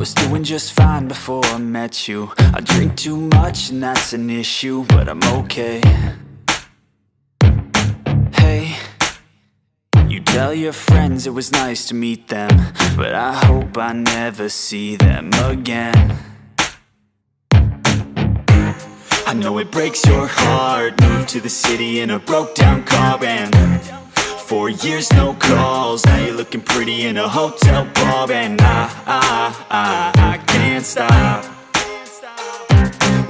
was doing just fine before I met you. I drink too much and that's an issue, but I'm okay. Hey, you tell your friends it was nice to meet them, but I hope I never see them again. I know it breaks your heart. Moved to the city in a broke down car and 4 years no calls. Now you're looking pretty in a hotel bar, and I can't stop.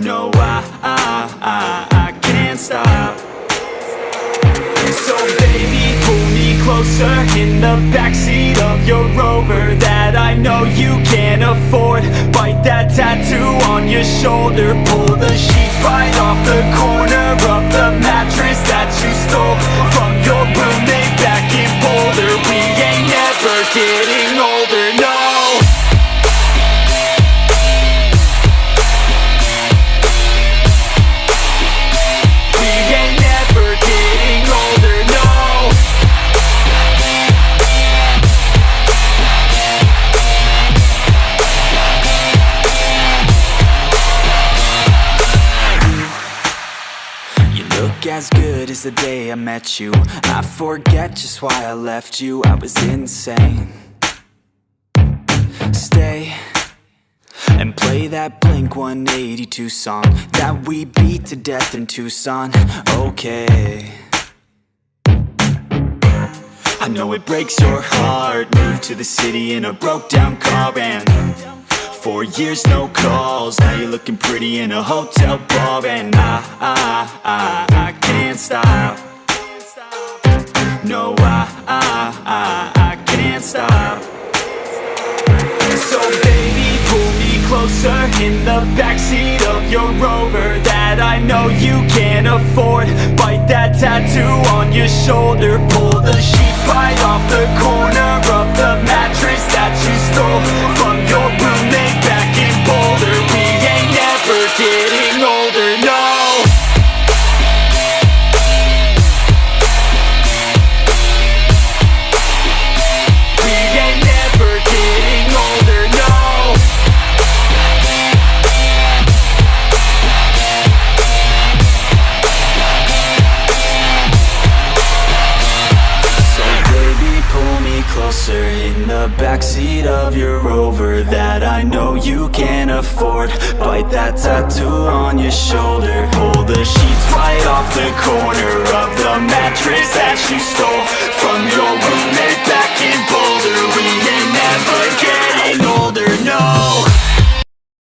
No, I can't stop. So baby, pull me closer in the backseat of your Rover that I know you can't afford. Bite that tattoo on your shoulder. Pull the sheets right off the corner of the mattress that you stole from your roommate back in Boulder. We ain't never getting older, no. As good as the day I met you. I forget just why I left you. I was insane. Stay and play that Blink-182 song that we beat to death in Tucson. Okay, I know it breaks your heart. Moved to the city in a broke down car and 4 years no calls. Now you're looking pretty in a hotel bar, and I can't stop. No, I can't stop. So baby, pull me closer in the backseat of your Rover that I know you can't afford. Bite that tattoo on your shoulder. Pull the sheets right off the corner of the mattress that you stole from your roommate back in Boulder. We ain't never getting older, no. Closer in the backseat of your Rover that I know you can't afford. Bite that tattoo on your shoulder. Pull the sheets right off the corner of the mattress that you stole from your roommate back in Boulder.